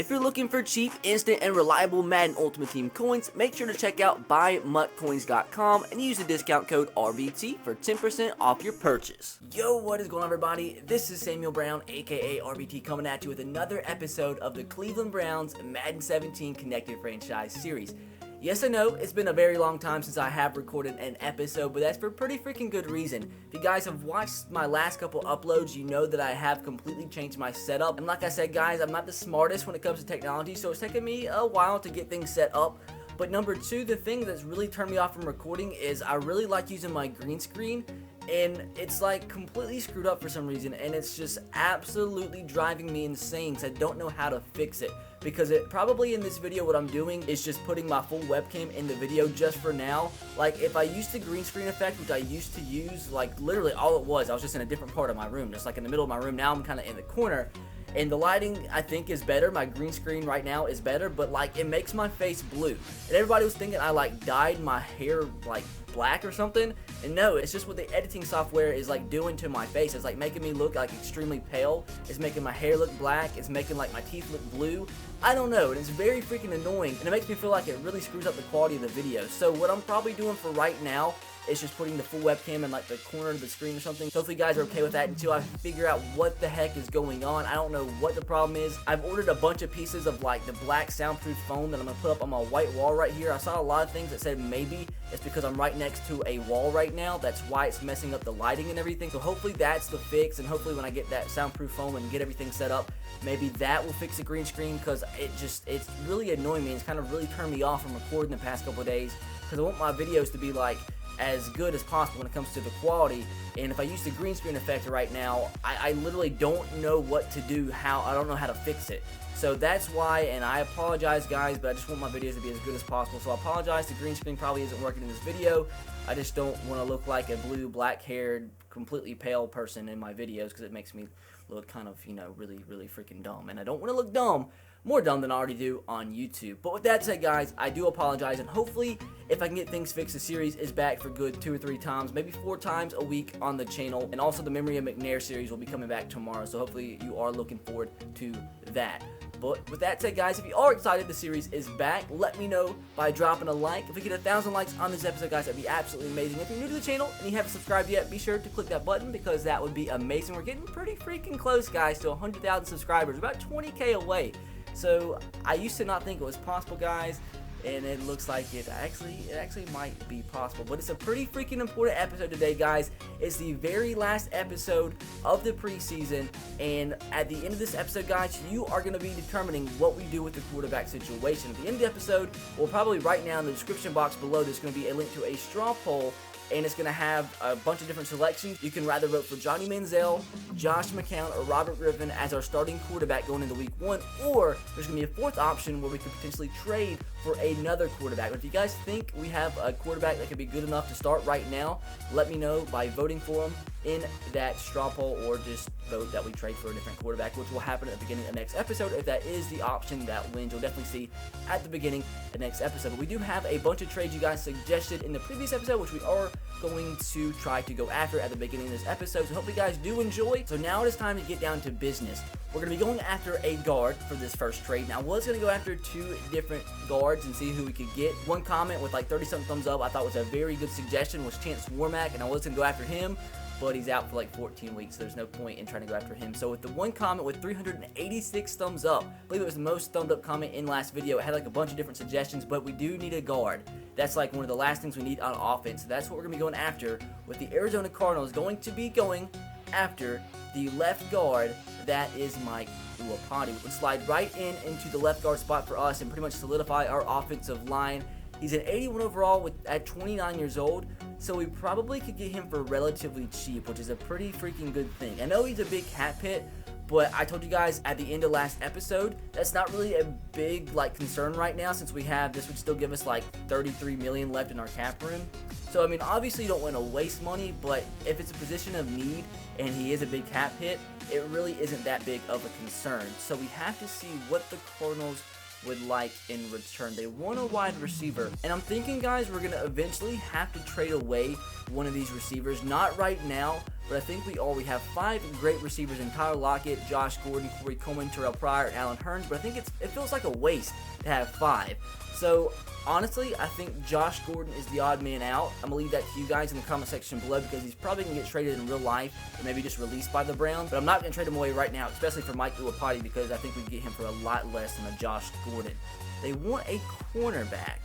If you're looking for cheap, instant, and reliable Madden Ultimate Team coins, make sure to check out BuyMuttCoins.com and use the discount code RBT for 10% off your purchase. Yo, what is going on, everybody? This is Samuel Brown, aka RBT, coming at you with another episode of the Cleveland Browns Madden 17 Connected Franchise Series. Yes, I know, it's been a very long time since I have recorded an episode, but that's for pretty freaking good reason. If you guys have watched my last couple uploads, you know that I have completely changed my setup. And like I said, guys, I'm not the smartest when it comes to technology, so it's taken me a while to get things set up. But number two, the thing that's really turned me off from recording is I really like using my green screen, and it's like completely screwed up for some reason, and it's just absolutely driving me insane because I don't know how to fix it. Because it probably in this video what I'm doing is just putting my full webcam in the video just for now. Like if I used the green screen effect, which I used to use, like literally all it was, I was just in a different part of my room, just like in the middle of my room. Now I'm kind of in the corner. And the lighting, I think, is better. My green screen right now is better, but like it makes my face blue. And everybody was thinking I like dyed my hair like black or something. And no, it's just what the editing software is like doing to my face. It's like making me look like extremely pale. It's making my hair look black. It's making like my teeth look blue. I don't know, and it's very freaking annoying, and it makes me feel like it really screws up the quality of the video. So what I'm probably doing for right now is just putting the full webcam in like the corner of the screen or something. So hopefully you guys are okay with that until I figure out what the heck is going on. I don't know what the problem is. I've ordered a bunch of pieces of like the black soundproof foam that I'm gonna put up on my white wall right here. I saw a lot of things that said maybe it's because I'm right next to a wall right now. That's why it's messing up the lighting and everything. So hopefully that's the fix, and hopefully when I get that soundproof foam and get everything set up, maybe that will fix the green screen, because it's really annoying me. It's kind of really turned me off from recording the past couple of days, because I want my videos to be like as good as possible when it comes to the quality. And if I use the green screen effect right now, I literally don't know what to do. I don't know how to fix it. So that's why, and I apologize guys, but I just want my videos to be as good as possible. So I apologize, the green screen probably isn't working in this video. I just don't want to look like a blue, black-haired, completely pale person in my videos, because it makes me look kind of, you know, really, really freaking dumb. And I don't want to look dumb, more dumb than I already do on YouTube. But with that said, guys, I do apologize, and hopefully if I can get things fixed, the series is back for good 2 or 3 times, maybe 4 times a week on the channel. And also the Memory of McNair series will be coming back tomorrow, so hopefully you are looking forward to that. But with that said, guys, if you are excited the series is back, let me know by dropping a like. If we get 1,000 likes on this episode, guys, that'd be absolutely amazing. If you're new to the channel and you haven't subscribed yet, be sure to click that button, because that would be amazing. We're getting pretty freaking close, guys, to 100,000 subscribers, about 20K away. So I used to not think it was possible, guys, and it looks like it actually might be possible. But it's a pretty freaking important episode today, guys. It's the very last episode of the preseason, and at the end of this episode, guys, you are going to be determining what we do with the quarterback situation. At the end of the episode, well, probably right now in the description box below, there's going to be a link to a straw poll, and it's going to have a bunch of different selections. You can rather vote for Johnny Manziel, Josh McCown, or Robert Griffin as our starting quarterback going into week 1, or there's going to be a 4th option where we could potentially trade for another quarterback. But if you guys think we have a quarterback that could be good enough to start right now, let me know by voting for him in that straw poll, or just vote that we trade for a different quarterback, which will happen at the beginning of the next episode. If that is the option that wins, you'll definitely see at the beginning of the next episode. But we do have a bunch of trades you guys suggested in the previous episode, which we are going to try to go after at the beginning of this episode. So hopefully you guys do enjoy. So now it is time to get down to business. We're going to be going after a guard for this first trade. Now I was going to go after 2 different guards and see who we could get. One comment with like 30-something thumbs up I thought was a very good suggestion was Chance Warmack, and I was going to go after him, but he's out for like 14 weeks, so there's no point in trying to go after him. So with the one comment with 386 thumbs up, I believe it was the most thumbed up comment in last video. It had like a bunch of different suggestions, but we do need a guard. That's like one of the last things we need on offense. So that's what we're going to be going after, with the Arizona Cardinals going to be going after the left guard. That is Mike Uapati. We would slide right into the left guard spot for us and pretty much solidify our offensive line. He's an 81 overall at 29 years old, so we probably could get him for relatively cheap, which is a pretty freaking good thing. I know he's a big cap hit, but I told you guys at the end of last episode, that's not really a big like concern right now, since we have this would still give us like 33 million left in our cap room. So I mean, obviously you don't want to waste money, but if it's a position of need and he is a big cap hit, it really isn't that big of a concern. So we have to see what the Cardinals would like in return. They want a wide receiver, and I'm thinking, guys, we're gonna eventually have to trade away one of these receivers. Not right now, but I think we are. We have 5 great receivers in Tyler Lockett, Josh Gordon, Corey Coleman, Terrell Pryor, and Allen Hurns, but I think it feels like a waste to have 5. So honestly, I think Josh Gordon is the odd man out. I'm going to leave that to you guys in the comment section below because he's probably going to get traded in real life or maybe just released by the Browns. But I'm not going to trade him away right now, especially for Mike Uapati, because I think we can get him for a lot less than a Josh Gordon. They want a cornerback.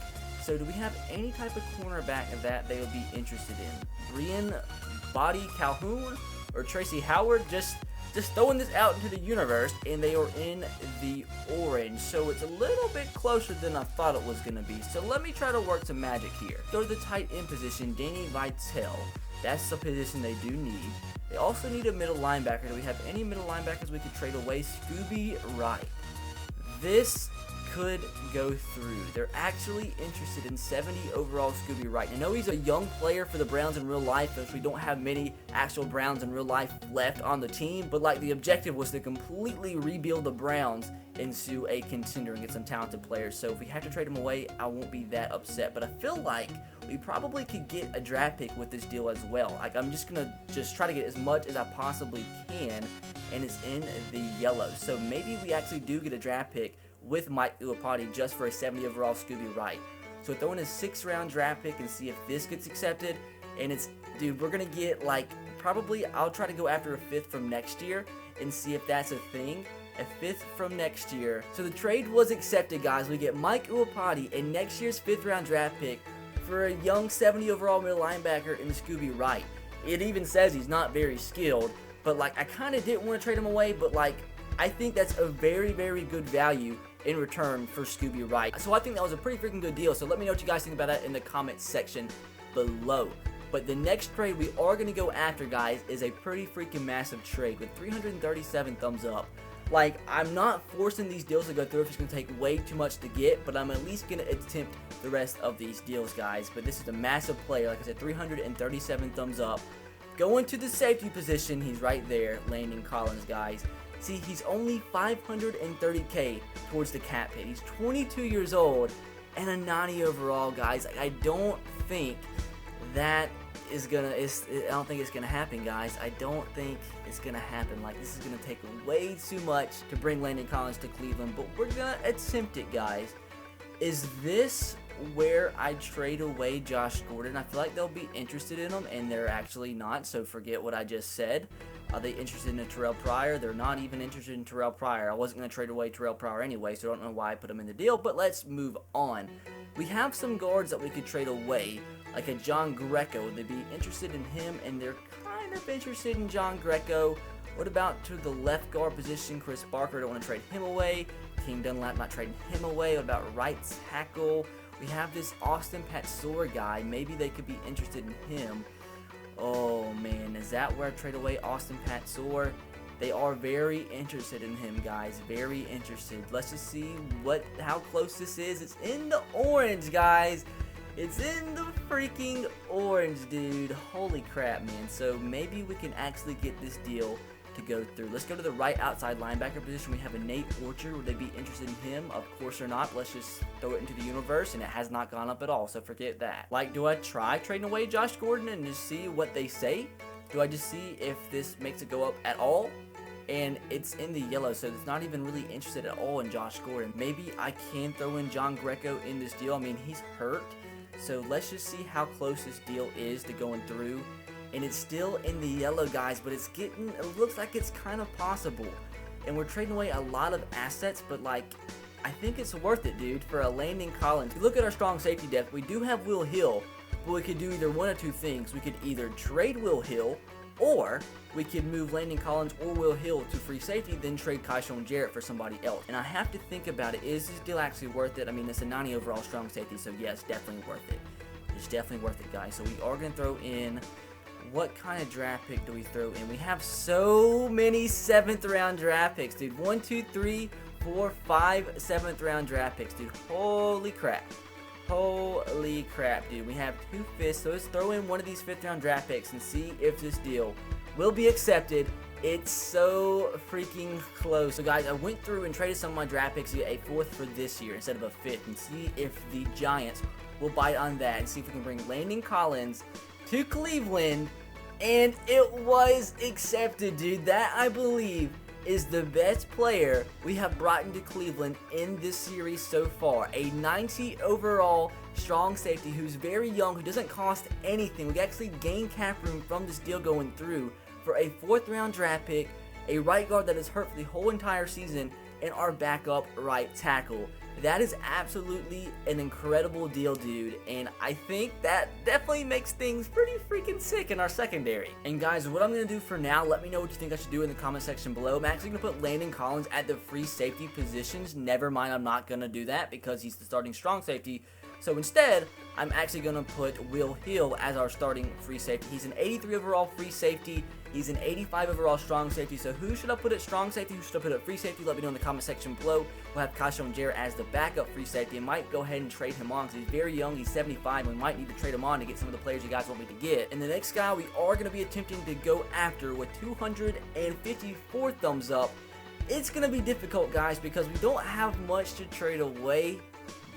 So do we have any type of cornerback that they would be interested in? Brian Body Calhoun or Tracy Howard? Just throwing this out into the universe, and they are in the orange, so it's a little bit closer than I thought it was going to be. So let me try to work some magic here. Go to the tight end position, Danny Vitale. That's the position they do need. They also need a middle linebacker. Do we have any middle linebackers we could trade away? Scooby Wright. This could go through. They're actually interested in 70 overall Scooby Wright. I know he's a young player for the Browns in real life, as we don't have many actual Browns in real life left on the team, but like the objective was to completely rebuild the Browns into a contender and get some talented players. So if we have to trade him away, I won't be that upset, but I feel like we probably could get a draft pick with this deal as well. Like, I'm just gonna try to get as much as I possibly can, and it's in the yellow. So maybe we actually do get a draft pick with Mike Uapati just for a 70 overall Scooby Wright. So throw in a 6th round draft pick and see if this gets accepted. And it's, dude, we're gonna get like, probably I'll try to go after a 5th from next year and see if that's a thing. A 5th from next year. So the trade was accepted, guys. We get Mike Uapati, a next year's 5th round draft pick, for a young 70 overall middle linebacker in Scooby Wright. It even says he's not very skilled, but like I kind of didn't want to trade him away, but like I think that's a very, very good value in return for Scooby Wright. So I think that was a pretty freaking good deal. So let me know what you guys think about that in the comment section below. But the next trade we are going to go after, guys, is a pretty freaking massive trade with 337 thumbs up. Like, I'm not forcing these deals to go through if it's going to take way too much to get, but I'm at least going to attempt the rest of these deals, guys. But this is a massive player. Like I said, 337 thumbs up. Going to the safety position, he's right there, Landon Collins, guys. See, he's only 530K towards the cap hit. He's 22 years old and a 90 overall, guys. I don't think that is gonna. I don't think it's gonna happen, guys. I don't think it's gonna happen. Like, this is gonna take way too much to bring Landon Collins to Cleveland, but we're gonna attempt it, guys. Is this where I trade away Josh Gordon? I feel like they'll be interested in him, and they're actually not, so forget what I just said. Are they interested in Terrell Pryor? They're not even interested in Terrell Pryor. I wasn't going to trade away Terrell Pryor anyway, so I don't know why I put him in the deal, but let's move on. We have some guards that we could trade away, like a John Greco. Would they be interested in him? And they're kind of interested in John Greco. What about to the left guard position? Chris Barker, don't want to trade him away. King Dunlap, not trading him away. What about right tackle? We have this Austin Patsor guy. Maybe they could be interested in him. Oh man, is that where I trade away Austin Patsor? They are very interested in him, guys. Very interested. Let's just see how close this is. It's in the orange, guys. It's in the freaking orange, dude. Holy crap, man. So maybe we can actually get this deal to go through. Let's go to the right outside linebacker position. We have a Nate Orchard. Would they be interested in him? Of course they're not. Let's just throw it into the universe, and it has not gone up at all, so forget that. Like, do I try trading away Josh Gordon and just see what they say? Do I just see if this makes it go up at all? And it's in the yellow, so it's not even really interested at all in Josh Gordon. Maybe I can throw in John Greco in this deal. I mean, he's hurt, so let's just see how close this deal is to going through. And it's still in the yellow, guys, but it looks like it's kind of possible. And we're trading away a lot of assets, but like, I think it's worth it, dude, for a Landon Collins. If you look at our strong safety depth, we do have Will Hill, but we could do either one of two things. We could either trade Will Hill, or we could move Landon Collins or Will Hill to free safety, then trade Kyshawn Jarrett for somebody else. And I have to think about it. Is this deal actually worth it? I mean, it's a 90 overall strong safety, so yeah, it's definitely worth it. It's definitely worth it, guys. So we are going to throw in... What kind of draft pick do we throw in? We have so many 7th round draft picks, dude. 1, 2, 3, 4, 5 7th round draft picks, dude. Holy crap. Holy crap, dude. We have 2 5ths, so let's throw in one of these 5th round draft picks and see if this deal will be accepted. It's so freaking close. So guys, I went through and traded some of my draft picks to get a 4th for this year instead of a 5th, and see if the Giants will bite on that and see if we can bring Landon Collins to Cleveland And it was accepted, dude. That, I believe, is the best player we have brought into Cleveland in this series so far. A 90 overall strong safety who's very young, who doesn't cost anything. We actually gain cap room from this deal going through for a 4th round draft pick, a right guard that is hurt for the whole entire season, and our backup right tackle. That is absolutely an incredible deal, dude, and I think that definitely makes things pretty freaking sick in our secondary. And guys, what I'm going to do for now, let me know what you think I should do in the comment section below. I'm actually going to put Landon Collins at the free safety positions. Never mind, I'm not going to do that because he's the starting strong safety. So instead, I'm actually going to put Will Hill as our starting free safety. He's an 83 overall free safety. He's an 85 overall strong safety. So who should I put at strong safety? Who should I put at free safety? Let me know in the comment section below. We'll have Kashawn Jarrett as the backup free safety. I might go ahead and trade him on because he's very young. He's 75. We might need to trade him on to get some of the players you guys want me to get. And the next guy we are going to be attempting to go after with 254 thumbs up. It's going to be difficult, guys, because we don't have much to trade away.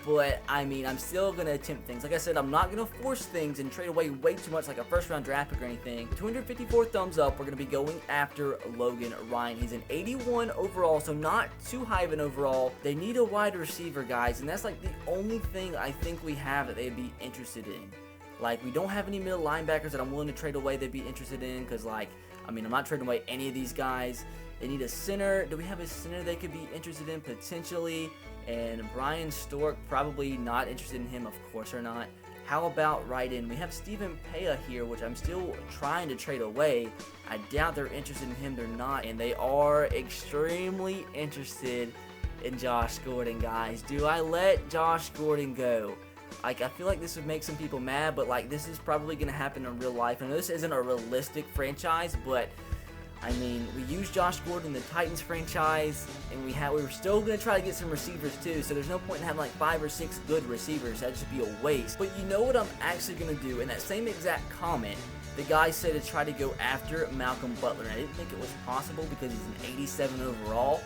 But, I mean, I'm still going to attempt things. Like I said, I'm not going to force things and trade away way too much like a first round draft pick or anything. 254 thumbs up. We're going to be going after Logan Ryan. He's an 81 overall, so not too high of an overall. They need a wide receiver, guys, and that's like the only thing I think we have that they'd be interested in. Like, we don't have any middle linebackers that I'm willing to trade away they'd be interested in because, like, I mean, I'm not trading away any of these guys. They need a center. Do we have a center they could be interested in potentially? And Brian Stork, probably not interested in him, of course or not. How about right in? We have Stephen Paya here, which I'm still trying to trade away. I doubt they're interested in him. They're not. And they are extremely interested in Josh Gordon, guys. Do I let Josh Gordon go? Like, I feel like this would make some people mad, but, like, this is probably going to happen in real life. I know this isn't a realistic franchise, but I mean, we used Josh Gordon in the Titans franchise, and we were still going to try to get some receivers too, so there's no point in having like 5 or 6 good receivers. That'd just be a waste. But you know what I'm actually going to do? In that same exact comment, the guy said to try to go after Malcolm Butler, and I didn't think it was possible because he's an 87 overall.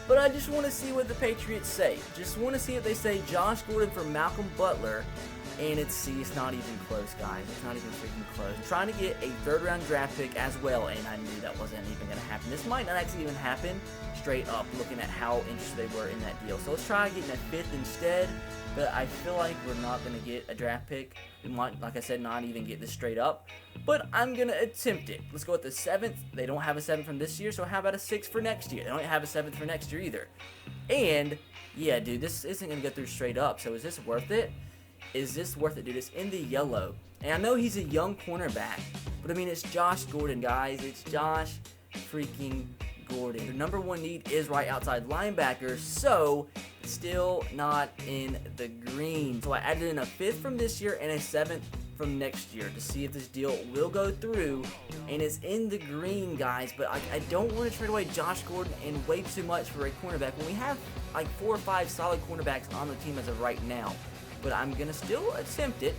But I just want to see what the Patriots say. Just want to see if they say Josh Gordon for Malcolm Butler. And it's not even close, guys. It's not even freaking close. I'm trying to get a 3rd round draft pick as well, and I knew that wasn't even going to happen. This might not actually even happen straight up, looking at how interested they were in that deal. So let's try getting a 5th instead, but I feel like we're not going to get a draft pick. We might, like I said, not even get this straight up, but I'm going to attempt it. Let's go with the 7th. They don't have a 7th from this year, so how about a 6th for next year? They don't have a 7th for next year either. And, yeah, dude, this isn't going to go through straight up, so is this worth it? Is this worth it, dude? It's in the yellow. And I know he's a young cornerback, but I mean, it's Josh Gordon, guys. It's Josh freaking Gordon. The number 1 need is right outside linebacker, so still not in the green. So I added in a 5th from this year and a 7th from next year to see if this deal will go through, and it's in the green, guys. But I don't want to trade away Josh Gordon and way too much for a cornerback when we have like 4 or 5 solid cornerbacks on the team as of right now. But I'm going to still attempt it,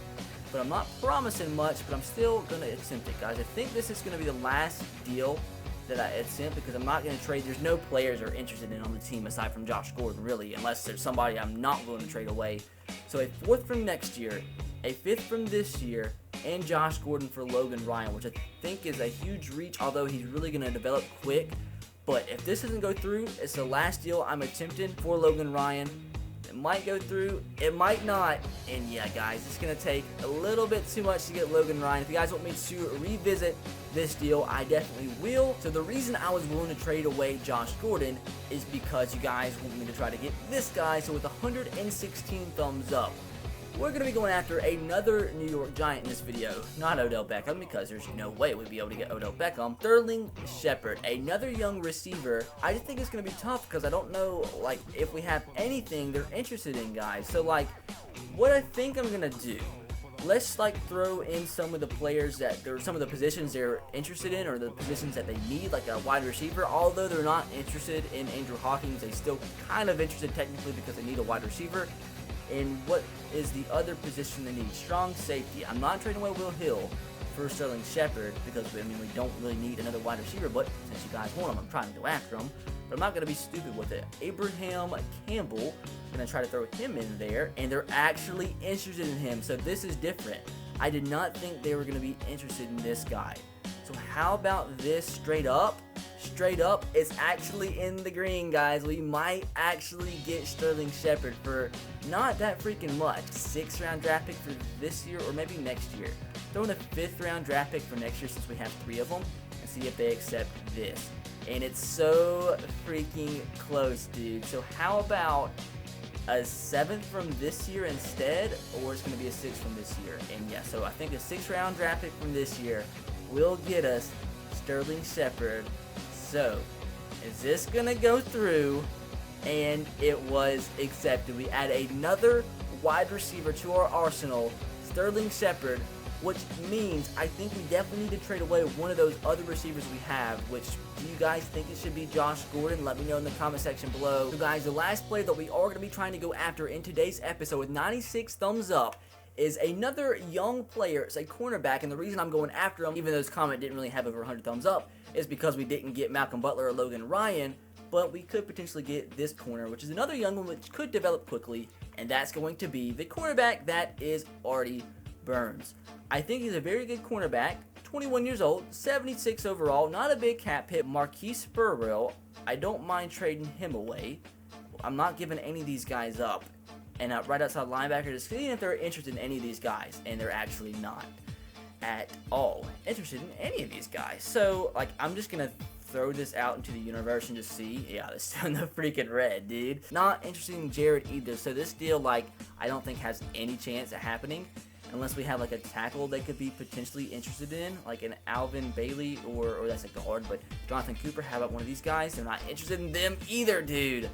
but I'm not promising much, but I'm still going to attempt it, guys. I think this is going to be the last deal that I attempt because I'm not going to trade. There's no players are interested in on the team aside from Josh Gordon, really, unless there's somebody I'm not willing to trade away. So a 4th from next year, a 5th from this year, and Josh Gordon for Logan Ryan, which I think is a huge reach, although he's really going to develop quick. But if this doesn't go through, it's the last deal I'm attempting for Logan Ryan. It might go through, it might not, and yeah, guys, it's going to take a little bit too much to get Logan Ryan. If you guys want me to revisit this deal, I definitely will. So the reason I was willing to trade away Josh Gordon is because you guys want me to try to get this guy. So with 116 thumbs up, we're going to be going after another New York Giant in this video. Not Odell Beckham, because there's no way we'd be able to get Odell Beckham. Sterling Shepard, another young receiver. I just think it's going to be tough because I don't know, like, if we have anything they're interested in, guys. So, like, what I think I'm going to do, let's, like, throw in some of the players that, or some of the positions they're interested in, or the positions that they need, like a wide receiver. Although they're not interested in Andrew Hawkins, they still kind of interested technically because they need a wide receiver. And what is the other position they need? Strong safety. I'm not trading away Will Hill for Sterling Shepard because, I mean, we don't really need another wide receiver, but since you guys want him, I'm trying to go after him. But I'm not going to be stupid with it. Abraham Campbell, I'm going to try to throw him in there, and they're actually interested in him, so this is different. I did not think they were going to be interested in this guy. So how about this straight up? Straight up, it's actually in the green, guys. We might actually get Sterling Shepard for not that freaking much. 6th round draft pick for this year or maybe next year. Throw in a 5th round draft pick for next year since we have 3 of them and see if they accept this. And it's so freaking close, dude. So how about a 7th from this year instead, or it's going to be a 6th from this year? And yeah, so I think a 6th round draft pick from this year will get us Sterling Shepard. So, is this going to go through? And it was accepted. We add another wide receiver to our arsenal, Sterling Shepard, which means I think we definitely need to trade away one of those other receivers we have. Which, do you guys think it should be Josh Gordon? Let me know in the comment section below. So guys, the last player that we are going to be trying to go after in today's episode with 96 thumbs up is another young player. It's a cornerback, and the reason I'm going after him, even though this comment didn't really have over 100 thumbs up, is because we didn't get Malcolm Butler or Logan Ryan, but we could potentially get this corner, which is another young one which could develop quickly, and that's going to be the cornerback that is Artie Burns. I think he's a very good cornerback, 21 years old, 76 overall, not a big cap hit. Marquise Burrell, I don't mind trading him away. I'm not giving any of these guys up. And right outside linebacker, just seeing if they're interested in any of these guys, and they're actually not at all interested in any of these guys. So, like, I'm just gonna throw this out into the universe and just see. Yeah, this is in the freaking red, dude. Not interested in Jared either. So this deal, like, I don't think has any chance of happening unless we have like a tackle they could be potentially interested in, like an Alvin Bailey or that's a guard. But Jonathan Cooper, how about one of these guys? They're not interested in them either, dude.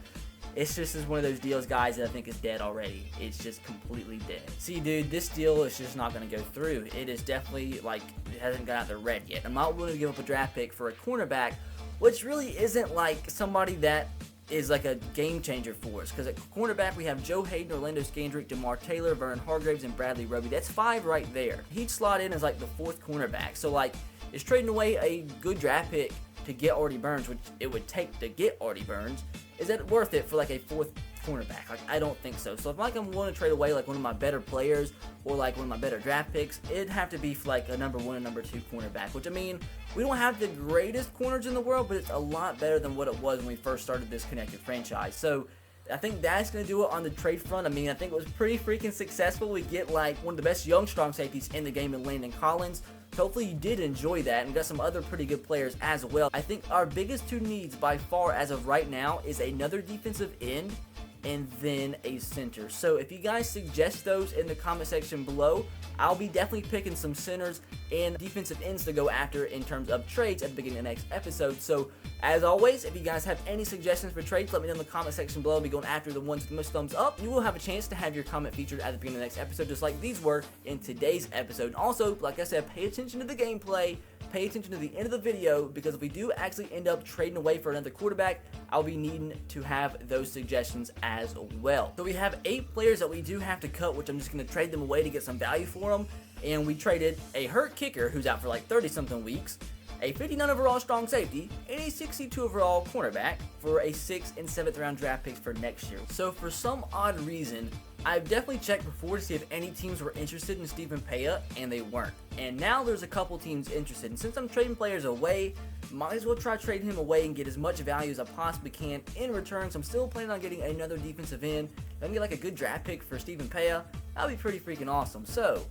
It's just one of those deals, guys, that I think is dead already. It's just completely dead. See, dude, this deal is just not going to go through. It is definitely, like, it hasn't got out the red yet. I'm not willing to give up a draft pick for a cornerback, which really isn't, like, somebody that is, like, a game changer for us. Because at cornerback, we have Joe Hayden, Orlando Scandrick, DeMar Taylor, Vernon Hargraves, and Bradley Roby. That's 5 right there. He'd slot in as, like, the 4th cornerback. So, like, it's trading away a good draft pick to get Artie Burns, which it would take to get Artie Burns. Is that worth it for like a 4th cornerback? Like, I don't think so. So if like I'm willing to trade away like one of my better players or like one of my better draft picks, it'd have to be for like a number 1 and number 2 cornerback, which I mean, we don't have the greatest corners in the world, but it's a lot better than what it was when we first started this connected franchise. So I think that's going to do it on the trade front. I mean, I think it was pretty freaking successful. We get like one of the best young strong safeties in the game in Landon Collins. Hopefully you did enjoy that and got some other pretty good players as well. I think our biggest 2 needs by far as of right now is another defensive end and then a center. So if you guys suggest those in the comment section below, I'll be definitely picking some centers and defensive ends to go after in terms of trades at the beginning of the next episode. So as always, if you guys have any suggestions for trades, let me know in the comment section below. I'll be going after the ones with the most thumbs up. You will have a chance to have your comment featured at the beginning of the next episode, just like these were in today's episode. Also, like I said, pay attention to the gameplay. Pay attention to the end of the video, because if we do actually end up trading away for another quarterback, I'll be needing to have those suggestions as well. So we have 8 players that we do have to cut, which I'm just going to trade them away to get some value for them. And we traded a hurt kicker who's out for like 30-something weeks, a 59 overall strong safety, and a 62 overall cornerback for a 6th and 7th round draft picks for next year. So for some odd reason, I've definitely checked before to see if any teams were interested in Stephen Paya, and they weren't. And now there's a couple teams interested, and since I'm trading players away, might as well try trading him away and get as much value as I possibly can in return. So I'm still planning on getting another defensive end. If I can get like a good draft pick for Stephen Paya, that'll be pretty freaking awesome. So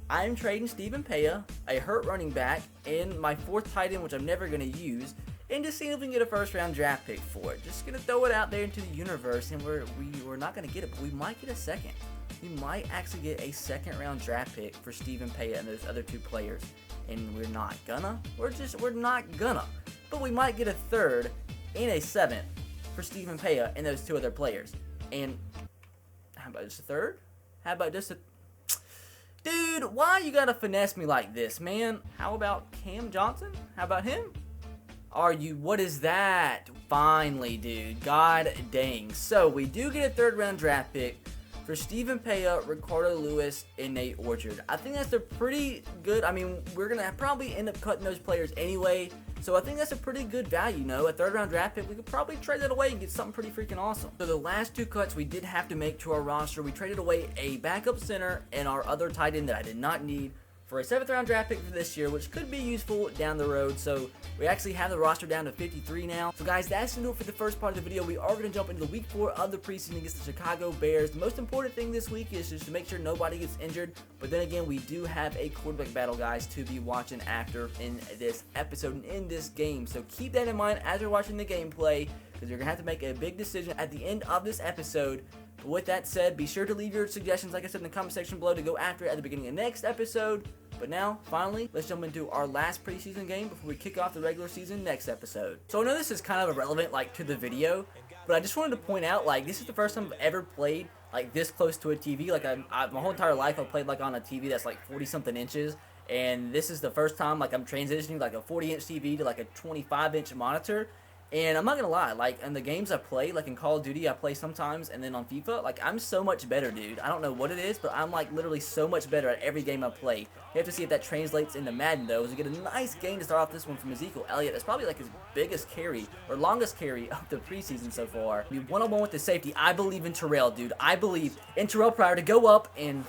I'm trading Stephen Paya, a hurt running back, and my 4th tight end, which I'm never going to use, and just seeing if we can get a 1st round draft pick for it. Just going to throw it out there into the universe, and we're not going to get it, but we might get a 2nd. We might actually get a 2nd round draft pick for Stephen Paya and those other 2 players. And we're not gonna. We're not gonna. But we might get a 3rd and a 7th for Stephen Paya and those 2 other players. And how about just a 3rd? How about just a... Dude, why you gotta finesse me like this, man? How about Cam Johnson? How about him? What is that? Finally, dude. God dang. So, we do get a 3rd round draft pick for Stephen Paya, Ricardo Lewis, and Nate Orchard. I think that's a pretty good... I mean, we're going to probably end up cutting those players anyway, so I think that's a pretty good value, you know? A 3rd round draft pick, we could probably trade that away and get something pretty freaking awesome. So the last 2 cuts we did have to make to our roster, we traded away a backup center and our other tight end that I did not need for a 7th round draft pick for this year, which could be useful down the road. So we actually have the roster down to 53 now. So guys, that's going to do it for the first part of the video. We are going to jump into week 4 of the preseason against the Chicago Bears. The most important thing this week is just to make sure nobody gets injured. But then again, we do have a quarterback battle, guys, to be watching after in this episode and in this game. So keep that in mind as you're watching the gameplay, because you're going to have to make a big decision at the end of this episode. But with that said, be sure to leave your suggestions, like I said, in the comment section below to go after it at the beginning of the next episode. But now, finally, let's jump into our last preseason game before we kick off the regular season next episode. So I know this is kind of irrelevant, like, to the video, but I just wanted to point out, like, this is the first time I've ever played, like, this close to a TV. Like, my whole entire life I've played, like, on a TV that's, like, 40-something inches. And this is the first time, like, I'm transitioning, like, a 40-inch TV to, like, a 25-inch monitor. And I'm not gonna lie, like, in the games I play, like in Call of Duty, I play sometimes, and then on FIFA, like, I'm so much better, dude. I don't know what it is, but I'm, like, literally so much better at every game I play. You have to see if that translates into Madden, though. So we get a nice game to start off this one from Ezekiel Elliott. That's probably, like, his biggest carry, or longest carry of the preseason so far. I mean, one-on-one with the safety. I believe in Terrell, dude. I believe in Terrell Pryor to go up, and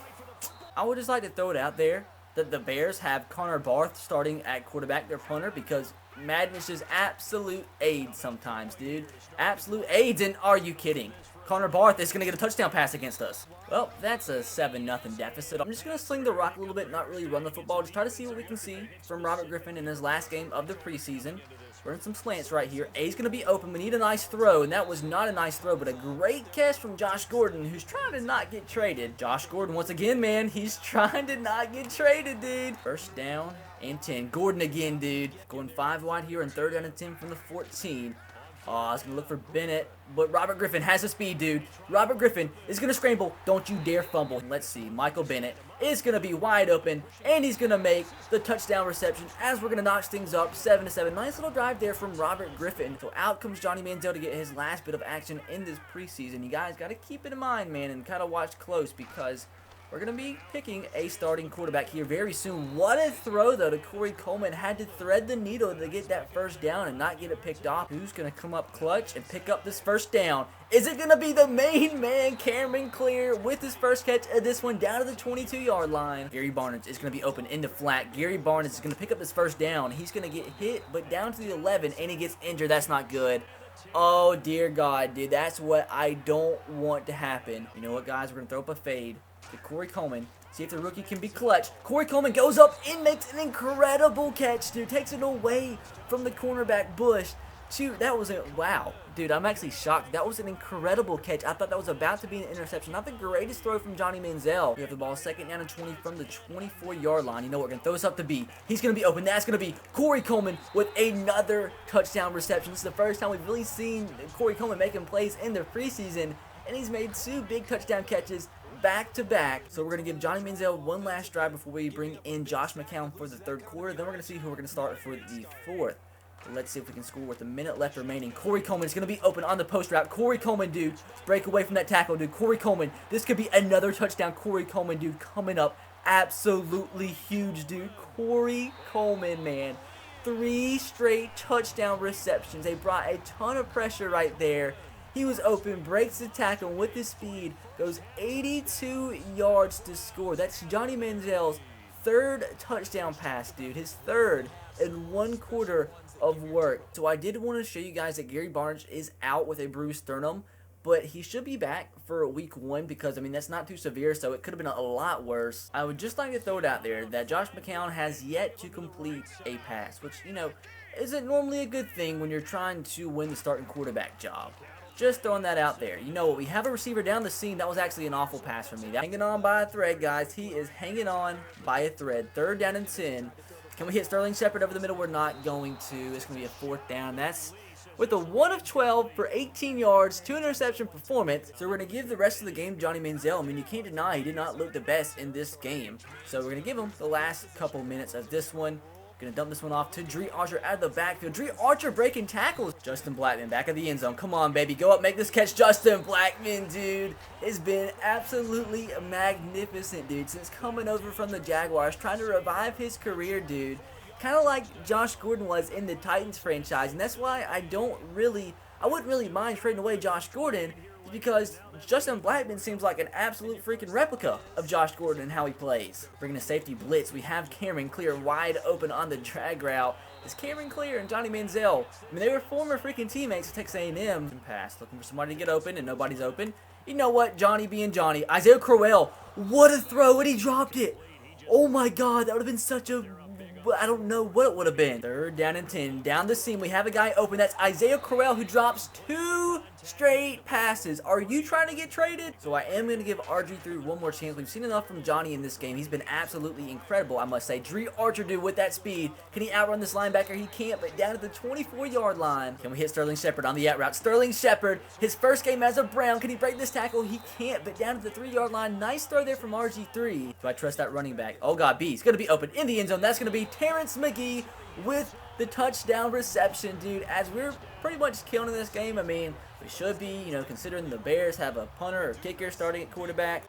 I would just like to throw it out there that the Bears have Connor Barth starting at quarterback, their punter, because Madden is just absolute AIDS sometimes, dude. Absolute AIDS, and are you kidding? Connor Barth is going to get a touchdown pass against us. Well, that's a 7-0 deficit. I'm just going to sling the rock a little bit, not really run the football. Just try to see what we can see from Robert Griffin in his last game of the preseason. Running some slants right here. A's going to be open. We need a nice throw, and that was not a nice throw, but a great catch from Josh Gordon, who's trying to not get traded. Josh Gordon, once again, man, he's trying to not get traded, dude. First down and 10. Gordon again, dude. Going 5 wide here and 3rd down and 10 from the 14. Oh, I was going to look for Bennett, but Robert Griffin has the speed, dude. Robert Griffin is going to scramble. Don't you dare fumble. Let's see. Michael Bennett is going to be wide open, and he's going to make the touchdown reception as we're going to notch things up 7-7. Nice little drive there from Robert Griffin. So out comes Johnny Manziel to get his last bit of action in this preseason. You guys got to keep it in mind, man, and kind of watch close, because we're going to be picking a starting quarterback here very soon. What a throw, though, to Corey Coleman. Had to thread the needle to get that first down and not get it picked off. Who's going to come up clutch and pick up this first down? Is it going to be the main man, Cameron Clear, with his first catch of this one down to the 22-yard line? Gary Barnes is going to be open into flat. Gary Barnes is going to pick up this first down. He's going to get hit, but down to the 11, and he gets injured. That's not good. Oh, dear God, dude. That's what I don't want to happen. You know what, guys? We're going to throw up a fade to Corey Coleman. See if the rookie can be clutch. Corey Coleman goes up and makes an incredible catch, dude. Takes it away from the cornerback Bush. Shoot, that was a wow. Dude, I'm actually shocked. That was an incredible catch. I thought that was about to be an interception. Not the greatest throw from Johnny Manziel. We have the ball 2nd down and 20 from the 24-yard line. You know what? We're going to throw this up to B. He's going to be open. That's going to be Corey Coleman with another touchdown reception. This is the first time we've really seen Corey Coleman making plays in the preseason, and he's made 2 big touchdown catches back-to-back. So we're going to give Johnny Manziel one last drive before we bring in Josh McCown for the 3rd quarter. Then we're going to see who we're going to start for the 4th. Let's see if we can score with a minute left remaining. Corey Coleman is going to be open on the post route. Corey Coleman, dude, break away from that tackle, dude. Corey Coleman, this could be another touchdown. Corey Coleman, dude, coming up. Absolutely huge, dude. Corey Coleman, man. 3 straight touchdown receptions. They brought a ton of pressure right there. He was open, breaks the tackle with his speed, goes 82 yards to score. That's Johnny Manziel's 3rd touchdown pass, dude. His 3rd in 1 quarter of work. So I did want to show you guys that Gary Barnes is out with a bruised sternum, but he should be back for week 1 because, I mean, that's not too severe, so it could have been a lot worse. I would just like to throw it out there that Josh McCown has yet to complete a pass, which, you know, isn't normally a good thing when you're trying to win the starting quarterback job. Just throwing that out there. You know what? We have a receiver down the seam. That was actually an awful pass for me. Hanging on by a thread, guys. He is hanging on by a thread. 3rd down and 10. Can we hit Sterling Shepard over the middle? We're not going to. It's going to be a 4th down. That's with a 1 of 12 for 18 yards, 2 interception performance. So we're going to give the rest of the game to Johnny Manziel. I mean, you can't deny he did not look the best in this game. So we're going to give him the last couple minutes of this one. Going to dump this one off to Dree Archer out of the backfield. Dree Archer breaking tackles. Justin Blackman back of the end zone. Come on, baby. Go up, make this catch. Justin Blackman, dude, has been absolutely magnificent, dude, since coming over from the Jaguars, trying to revive his career, dude. Kind of like Josh Gordon was in the Titans franchise, and that's why I wouldn't really mind trading away Josh Gordon, because Justin Blackmon seems like an absolute freaking replica of Josh Gordon and how he plays. Bringing a safety blitz, we have Cameron Clear wide open on the drag route. It's Cameron Clear and Johnny Manziel. I mean, they were former freaking teammates at Texas A&M. Pass, looking for somebody to get open, and nobody's open. You know what? Johnny being Johnny. Isaiah Crowell, what a throw, and he dropped it. Oh my God, that would have been such a... I don't know what it would have been. 3rd down and 10. Down the seam, we have a guy open. That's Isaiah Crowell, who drops 2 straight passes. Are you trying to get traded? So I am going to give RG3 one more chance. We've seen enough from Johnny in this game. He's been absolutely incredible, I must say. Dree Archer, dude, with that speed. Can he outrun this linebacker? He can't, but down at the 24-yard line. Can we hit Sterling Shepard on the out route? Sterling Shepard, his first game as a Brown. Can he break this tackle? He can't, but down at the 3-yard line. Nice throw there from RG3. Do I trust that running back? Oh, God, B. He's going to be open in the end zone. That's going to be Terrence McGee with the touchdown reception, dude. As we're pretty much killing this game, I mean, we should be, you know, considering the Bears have a punter or kicker starting at quarterback.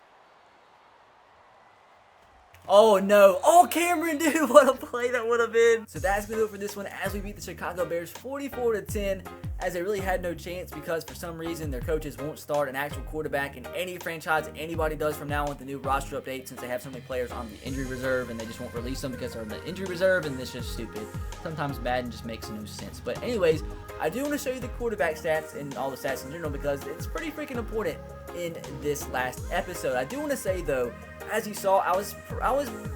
Oh no. Oh, Cameron, dude, what a play that would have been. So that's going to do it for this one as we beat the Chicago Bears 44-10, as they really had no chance because for some reason their coaches won't start an actual quarterback in any franchise anybody does from now on with the new roster update, since they have so many players on the injury reserve and they just won't release them because they're on the injury reserve, and it's just stupid. Sometimes Madden just makes no sense. But anyways, I do want to show you the quarterback stats and all the stats in general because it's pretty freaking important in this last episode. I do want to say though, as you saw, I was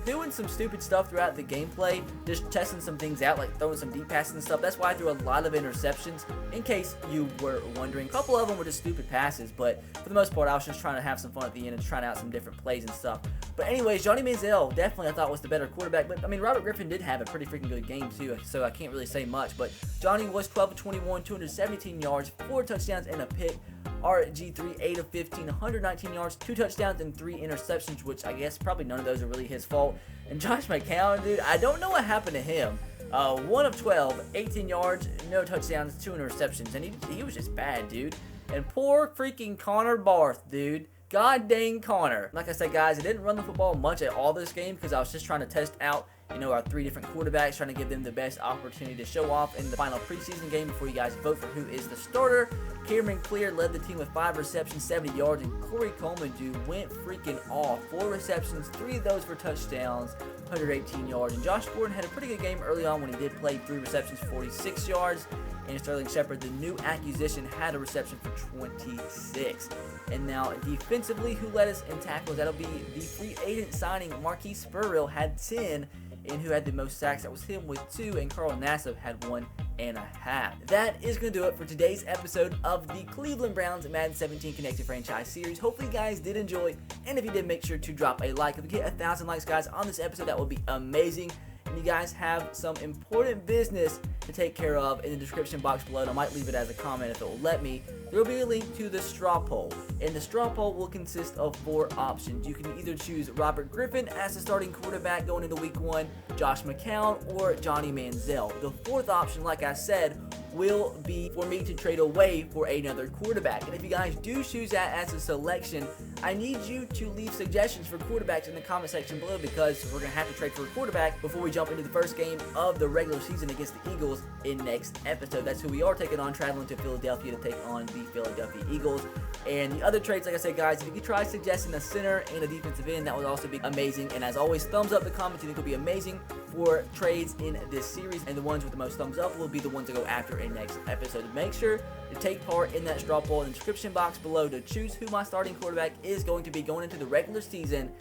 doing some stupid stuff throughout the gameplay, just testing some things out, like throwing some deep passes and stuff. That's why I threw a lot of interceptions, in case you were wondering. A couple of them were just stupid passes, but for the most part, I was just trying to have some fun at the end and trying out some different plays and stuff. But anyways, Johnny Manziel definitely I thought was the better quarterback, but I mean, Robert Griffin did have a pretty freaking good game too, so I can't really say much. But Johnny was 12 of 21, 217 yards, 4 touchdowns and a pick. RG3, 8 of 15, 119 yards, 2 touchdowns, and 3 interceptions, which I guess probably none of those are really his fault. And Josh McCown, dude, I don't know what happened to him. 1 of 12, 18 yards, no touchdowns, 2 interceptions, and he was just bad, dude. And poor freaking Connor Barth, dude. God dang Connor. Like I said, guys, I didn't run the football much at all this game because I was just trying to test out, you know, our 3 different quarterbacks, trying to give them the best opportunity to show off in the final preseason game before you guys vote for who is the starter. Cameron Clear led the team with 5 receptions, 70 yards, and Corey Coleman, dude, went freaking off. 4 receptions, 3 of those were touchdowns, 118 yards. And Josh Gordon had a pretty good game early on when he did play 3 receptions, 46 yards. And Sterling Shepard, the new acquisition, had a reception for 26. And now defensively, who led us in tackles? That'll be the free agent signing. Marquise Spurrill had 10. And who had the most sacks? That was him with 2, and Carl Nassib had 1.5. That is going to do it for today's episode of the Cleveland Browns Madden 17 Connected Franchise Series. Hopefully you guys did enjoy, and if you did, make sure to drop a like. If we get 1,000 likes, guys, on this episode, that would be amazing. And you guys have some important business to take care of in the description box below. And I might leave it as a comment if it will let me. There will be a link to the straw poll, and the straw poll will consist of 4 options. You can either choose Robert Griffin as the starting quarterback going into week 1, Josh McCown, or Johnny Manziel. The 4th option, like I said, will be for me to trade away for another quarterback. And if you guys do choose that as a selection, I need you to leave suggestions for quarterbacks in the comment section below, because we're going to have to trade for a quarterback before we jump into the first game of the regular season against the Eagles in next episode. That's who we are taking on, traveling to Philadelphia to take on the Philadelphia Eagles. And the other trades, like I said, guys, if you could try suggesting a center and a defensive end, that would also be amazing. And as always, thumbs up the comments you think will be amazing for trades in this series, and the ones with the most thumbs up will be the ones to go after in next episode. Make sure to take part in that straw poll in the description box below to choose who my starting quarterback is going to be going into the regular season.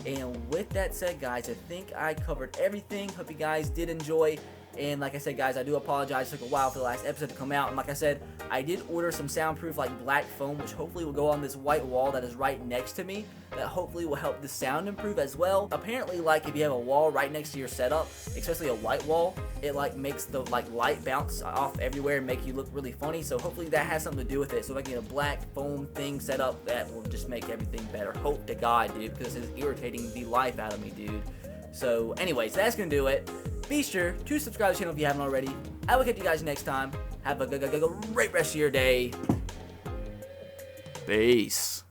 And with that said, guys, I think I covered everything. Hope you guys did enjoy. And like I said, guys, I do apologize. It took a while for the last episode to come out. And like I said, I did order some soundproof like black foam, which hopefully will go on this white wall that is right next to me. That hopefully will help the sound improve as well. Apparently, like if you have a wall right next to your setup, especially a white wall, it like makes the like light bounce off everywhere and make you look really funny. So hopefully that has something to do with it. So if I get a black foam thing set up, that will just make everything better. Hope to God, dude, because it's irritating the life out of me, dude. So anyways, that's gonna do it. Be sure to subscribe to the channel if you haven't already. I will catch you guys next time. Have a great rest of your day. Peace.